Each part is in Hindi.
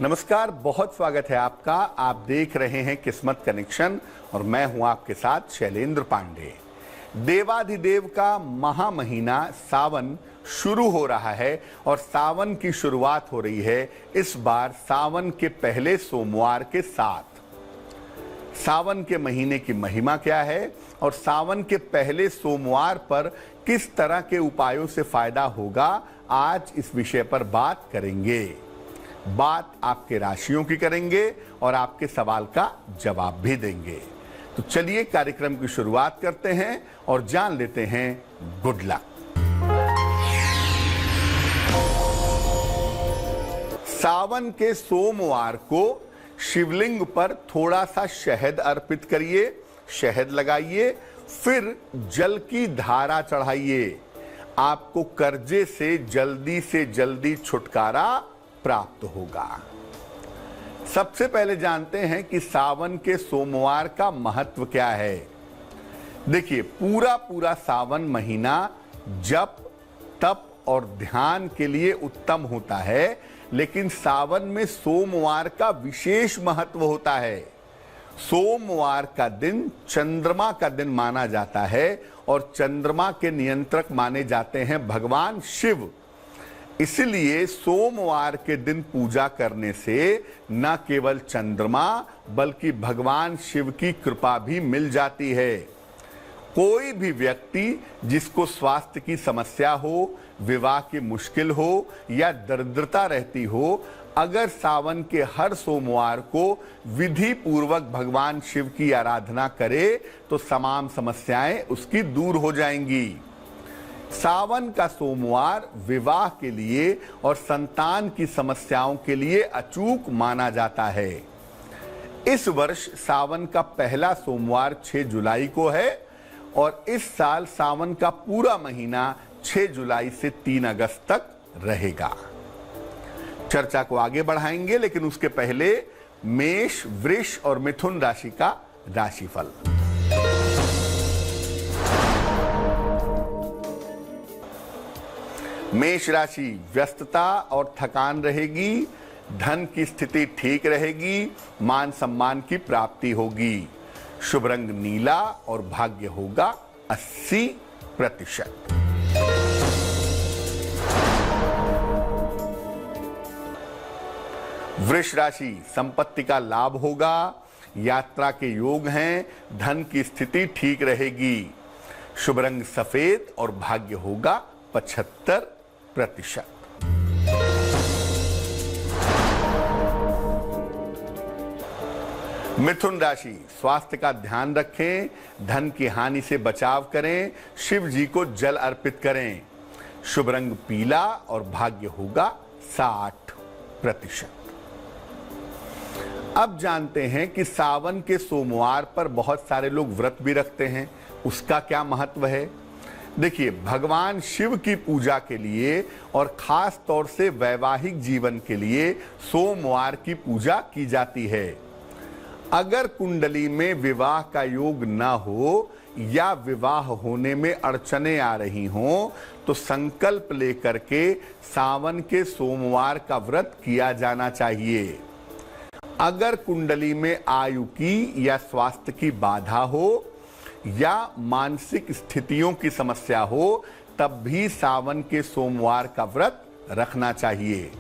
नमस्कार, बहुत स्वागत है आपका। आप देख रहे हैं किस्मत कनेक्शन और मैं हूं आपके साथ शैलेंद्र पांडे। देवाधिदेव का महा महीना सावन शुरू हो रहा है और सावन की शुरुआत हो रही है इस बार सावन के पहले सोमवार के साथ। सावन के महीने की महिमा क्या है और सावन के पहले सोमवार पर किस तरह के उपायों से फायदा होगा, आज इस विषय पर बात करेंगे। बात आपके राशियों की करेंगे और आपके सवाल का जवाब भी देंगे। तो चलिए कार्यक्रम की शुरुआत करते हैं और जान लेते हैं गुड लक। सावन के सोमवार को शिवलिंग पर थोड़ा सा शहद अर्पित करिए, शहद लगाइए, फिर जल की धारा चढ़ाइए। आपको कर्जे से जल्दी छुटकारा प्राप्त होगा। सबसे पहले जानते हैं कि सावन के सोमवार का महत्व क्या है। देखिए, पूरा सावन महीना जप, तप और ध्यान के लिए उत्तम होता है, लेकिन सावन में सोमवार का विशेष महत्व होता है। सोमवार का दिन चंद्रमा का दिन माना जाता है और चंद्रमा के नियंत्रक माने जाते हैं भगवान शिव। इसलिए सोमवार के दिन पूजा करने से न केवल चंद्रमा बल्कि भगवान शिव की कृपा भी मिल जाती है। कोई भी व्यक्ति जिसको स्वास्थ्य की समस्या हो, विवाह की मुश्किल हो या दरिद्रता रहती हो, अगर सावन के हर सोमवार को विधि पूर्वक भगवान शिव की आराधना करे तो तमाम समस्याएं उसकी दूर हो जाएंगी। सावन का सोमवार विवाह के लिए और संतान की समस्याओं के लिए अचूक माना जाता है। इस वर्ष सावन का पहला सोमवार 6 जुलाई को है और इस साल सावन का पूरा महीना 6 जुलाई से 3 अगस्त तक रहेगा। चर्चा को आगे बढ़ाएंगे, लेकिन उसके पहले मेष, वृष और मिथुन राशि का राशिफल। मेष राशि, व्यस्तता और थकान रहेगी, धन की स्थिति ठीक रहेगी, मान सम्मान की प्राप्ति होगी। शुभ रंग नीला और भाग्य होगा 80%। वृष राशि, संपत्ति का लाभ होगा, यात्रा के योग हैं, धन की स्थिति ठीक रहेगी। शुभ रंग सफेद और भाग्य होगा 75%। मिथुन राशि, स्वास्थ्य का ध्यान रखें, धन की हानि से बचाव करें, शिव जी को जल अर्पित करें। शुभ रंग पीला और भाग्य होगा 60%। अब जानते हैं कि सावन के सोमवार पर बहुत सारे लोग व्रत भी रखते हैं, उसका क्या महत्व है। देखिए, भगवान शिव की पूजा के लिए और खास तौर से वैवाहिक जीवन के लिए सोमवार की पूजा की जाती है। अगर कुंडली में विवाह का योग न हो या विवाह होने में अड़चने आ रही हों तो संकल्प लेकर के सावन के सोमवार का व्रत किया जाना चाहिए। अगर कुंडली में आयु की या स्वास्थ्य की बाधा हो या मानसिक स्थितियों की समस्या हो, तब भी सावन के सोमवार का व्रत रखना चाहिए।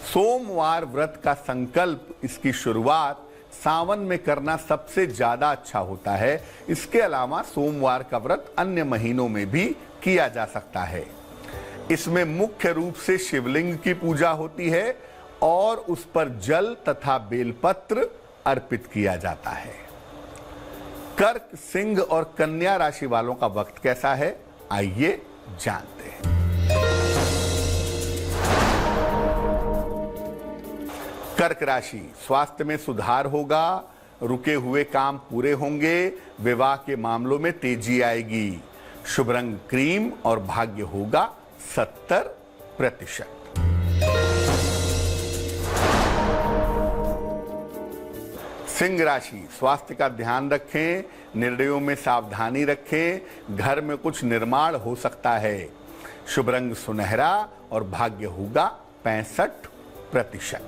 सोमवार व्रत का संकल्प, इसकी शुरुआत सावन में करना सबसे ज्यादा अच्छा होता है। इसके अलावा सोमवार का व्रत अन्य महीनों में भी किया जा सकता है। इसमें मुख्य रूप से शिवलिंग की पूजा होती है और उस पर जल तथा बेलपत्र अर्पित किया जाता है। कर्क, सिंह और कन्या राशि वालों का वक्त कैसा है, आइए जानते हैं। कर्क राशि, स्वास्थ्य में सुधार होगा, रुके हुए काम पूरे होंगे, विवाह के मामलों में तेजी आएगी। शुभ रंग क्रीम और भाग्य होगा 70%। सिंह राशि, स्वास्थ्य का ध्यान रखें, निर्णयों में सावधानी रखें, घर में कुछ निर्माण हो सकता है। शुभ रंग सुनहरा और भाग्य होगा 65%।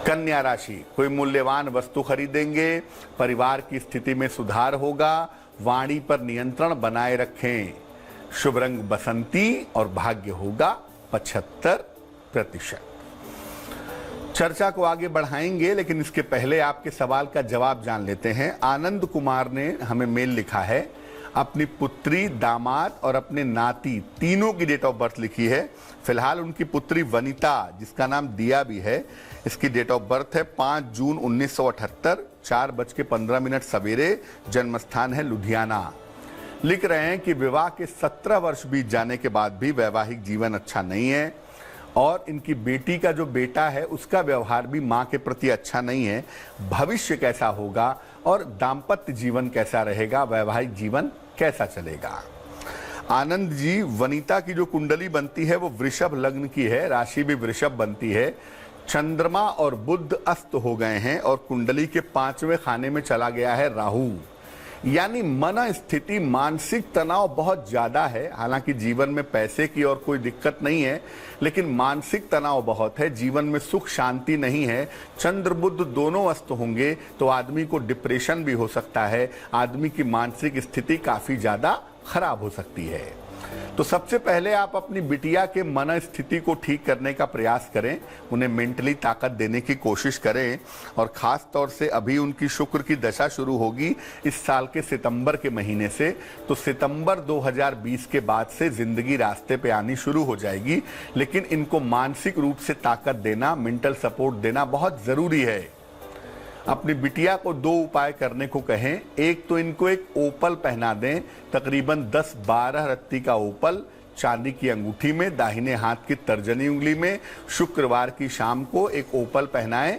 कन्या राशि, कोई मूल्यवान वस्तु खरीदेंगे, परिवार की स्थिति में सुधार होगा, वाणी पर नियंत्रण बनाए रखें। शुभ रंग बसंती और भाग्य होगा 75%। चर्चा को आगे बढ़ाएंगे, लेकिन इसके पहले आपके सवाल का जवाब जान लेते हैं। आनंद कुमार ने हमें मेल लिखा है, अपनी पुत्री, दामाद और अपने नाती तीनों की डेट ऑफ बर्थ लिखी है। फिलहाल उनकी पुत्री वनिता, जिसका नाम दिया भी है, इसकी डेट ऑफ बर्थ है 5 जून 1978, 4:15 सवेरे, जन्म स्थान है लुधियाना। लिख रहे हैं कि विवाह के 17 वर्ष बीत जाने के बाद भी वैवाहिक जीवन अच्छा नहीं है और इनकी बेटी का जो बेटा है उसका व्यवहार भी मां के प्रति अच्छा नहीं है। भविष्य कैसा होगा और दाम्पत्य जीवन कैसा रहेगा, वैवाहिक जीवन कैसा चलेगा। आनंद जी, वनिता की जो कुंडली बनती है वो वृषभ लग्न की है, राशि भी वृषभ बनती है। चंद्रमा और बुध अस्त हो गए हैं और कुंडली के 5वें खाने में चला गया है राहु, यानी मन स्थिति, मानसिक तनाव बहुत ज्यादा है। हालांकि जीवन में पैसे की और कोई दिक्कत नहीं है, लेकिन मानसिक तनाव बहुत है, जीवन में सुख शांति नहीं है। चंद्र बुध दोनों अस्त होंगे तो आदमी को डिप्रेशन भी हो सकता है, आदमी की मानसिक स्थिति काफी ज्यादा खराब हो सकती है। तो सबसे पहले आप अपनी बिटिया के मन स्थिति को ठीक करने का प्रयास करें, उन्हें मेंटली ताकत देने की कोशिश करें और खास तौर से अभी उनकी शुक्र की दशा शुरू होगी इस साल के सितंबर के महीने से। तो सितंबर 2020 के बाद से जिंदगी रास्ते पे आनी शुरू हो जाएगी, लेकिन इनको मानसिक रूप से ताकत देना, मेंटल सपोर्ट देना बहुत जरूरी है। अपनी बिटिया को 2 उपाय करने को कहें। एक तो इनको एक ओपल पहना दें, तकरीबन 10-12 रत्ती का ओपल, चांदी की अंगूठी में, दाहिने हाथ की तर्जनी उंगली में, शुक्रवार की शाम को एक ओपल पहनाएं।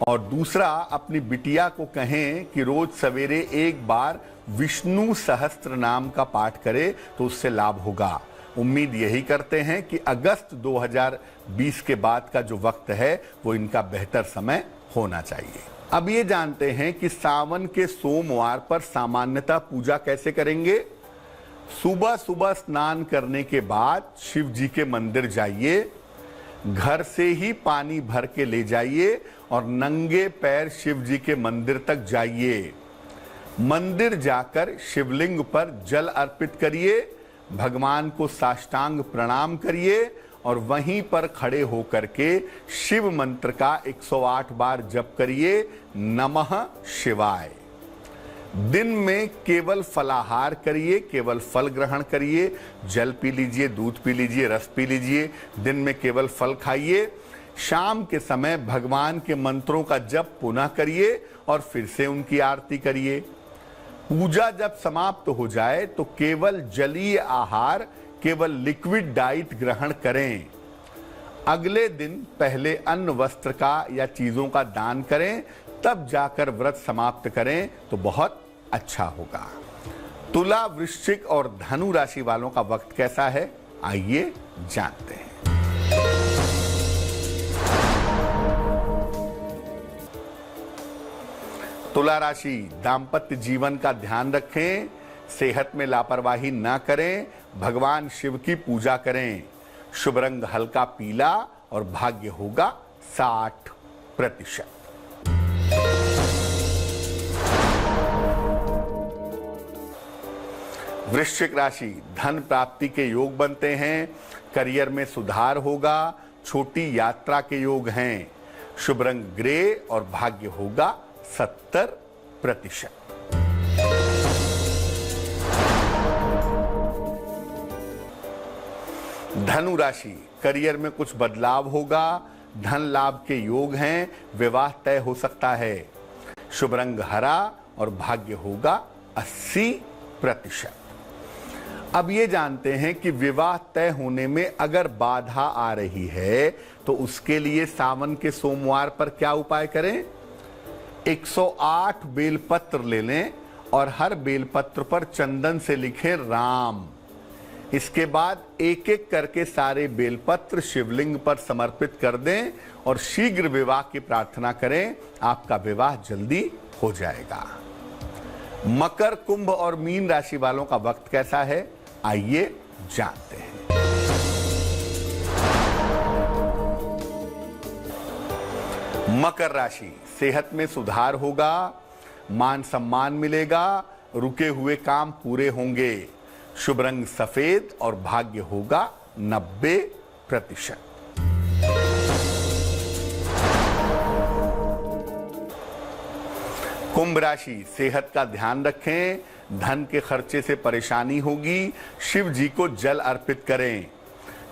और दूसरा, अपनी बिटिया को कहें कि रोज सवेरे एक बार विष्णु सहस्त्र नाम का पाठ करे तो उससे लाभ होगा। उम्मीद यही करते हैं कि अगस्त 2020 के बाद का जो वक्त है वो इनका बेहतर समय होना चाहिए। अब ये जानते हैं कि सावन के सोमवार पर सामान्यतः पूजा कैसे करेंगे। सुबह सुबह स्नान करने के बाद शिव जी के मंदिर जाइए, घर से ही पानी भर के ले जाइए और नंगे पैर शिव जी के मंदिर तक जाइए। मंदिर जाकर शिवलिंग पर जल अर्पित करिए, भगवान को साष्टांग प्रणाम करिए और वहीं पर खड़े होकर के शिव मंत्र का 108 बार जप करिए, नमः शिवाय। दिन में केवल फलाहार करिए, केवल फल ग्रहण करिए, जल पी लीजिए, दूध पी लीजिए, रस पी लीजिए, दिन में केवल फल खाइए। शाम के समय भगवान के मंत्रों का जप पुनः करिए और फिर से उनकी आरती करिए। पूजा जब समाप्त हो जाए तो केवल जलीय आहार, केवल लिक्विड डाइट ग्रहण करें। अगले दिन पहले अन्न, वस्त्र का या चीजों का दान करें, तब जाकर व्रत समाप्त करें तो बहुत अच्छा होगा। तुला, वृश्चिक और धनु राशि वालों का वक्त कैसा है, आइए जानते हैं। तुला राशि, दाम्पत्य जीवन का ध्यान रखें, सेहत में लापरवाही ना करें, भगवान शिव की पूजा करें। शुभ रंग हल्का पीला और भाग्य होगा 60%। वृश्चिक राशि, धन प्राप्ति के योग बनते हैं, करियर में सुधार होगा, छोटी यात्रा के योग हैं। शुभ रंग ग्रे और भाग्य होगा 70%। धनु राशि, करियर में कुछ बदलाव होगा, धन लाभ के योग हैं, विवाह तय हो सकता है। शुभ रंग हरा और भाग्य होगा 80%। अब ये जानते हैं कि विवाह तय होने में अगर बाधा आ रही है तो उसके लिए सावन के सोमवार पर क्या उपाय करें। 108 बेलपत्र ले लें और हर बेलपत्र पर चंदन से लिखें राम। इसके बाद एक एक करके सारे बेलपत्र शिवलिंग पर समर्पित कर दें और शीघ्र विवाह की प्रार्थना करें, आपका विवाह जल्दी हो जाएगा। मकर, कुंभ और मीन राशि वालों का वक्त कैसा है, आइए जानते हैं। मकर राशि, सेहत में सुधार होगा, मान सम्मान मिलेगा, रुके हुए काम पूरे होंगे। शुभ रंग सफेद और भाग्य होगा 90%। कुंभ राशि, सेहत का ध्यान रखें, धन के खर्चे से परेशानी होगी, शिव जी को जल अर्पित करें।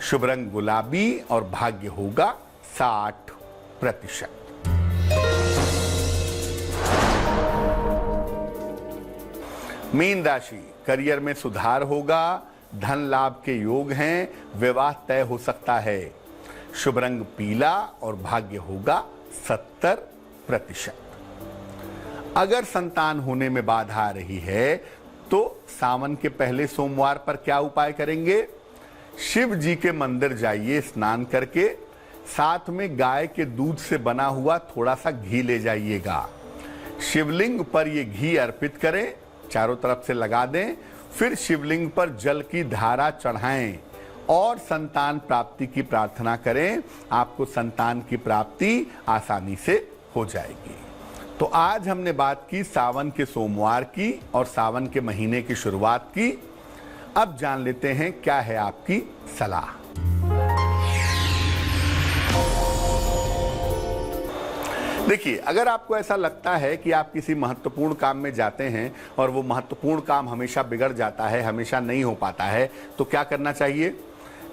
शुभ रंग गुलाबी और भाग्य होगा 60%। मीन राशि, करियर में सुधार होगा, धन लाभ के योग हैं, विवाह तय हो सकता है। शुभ रंग पीला और भाग्य होगा 70%। अगर संतान होने में बाधा आ रही है तो सावन के पहले सोमवार पर क्या उपाय करेंगे? शिव जी के मंदिर जाइए स्नान करके, साथ में गाय के दूध से बना हुआ थोड़ा सा घी ले जाइएगा। शिवलिंग पर ये घी अर्पित करें, चारों तरफ से लगा दें, फिर शिवलिंग पर जल की धारा चढ़ाएं और संतान प्राप्ति की प्रार्थना करें। आपको संतान की प्राप्ति आसानी से हो जाएगी। तो आज हमने बात की सावन के सोमवार की और सावन के महीने की शुरुआत की। अब जान लेते हैं क्या है आपकी सलाह। देखिए, अगर आपको ऐसा लगता है कि आप किसी महत्वपूर्ण काम में जाते हैं और वो महत्वपूर्ण काम हमेशा बिगड़ जाता है, हमेशा नहीं हो पाता है, तो क्या करना चाहिए?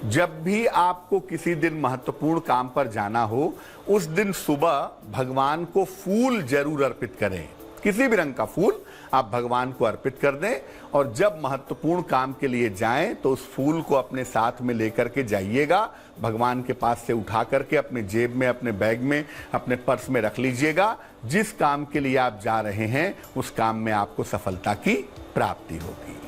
जब भी आपको किसी दिन महत्वपूर्ण काम पर जाना हो, उस दिन सुबह भगवान को फूल जरूर अर्पित करें। किसी भी रंग का फूल आप भगवान को अर्पित कर दें और जब महत्वपूर्ण काम के लिए जाएं तो उस फूल को अपने साथ में लेकर के जाइएगा। भगवान के पास से उठा करके अपने जेब में, अपने बैग में, अपने पर्स में रख लीजिएगा। जिस काम के लिए आप जा रहे हैं उस काम में आपको सफलता की प्राप्ति होगी।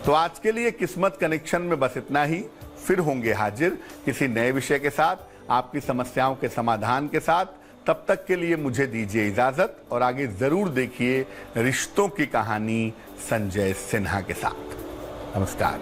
तो आज के लिए किस्मत कनेक्शन में बस इतना ही। फिर होंगे हाजिर किसी नए विषय के साथ, आपकी समस्याओं के समाधान के साथ। तब तक के लिए मुझे दीजिए इजाजत और आगे जरूर देखिए रिश्तों की कहानी संजय सिन्हा के साथ। नमस्कार।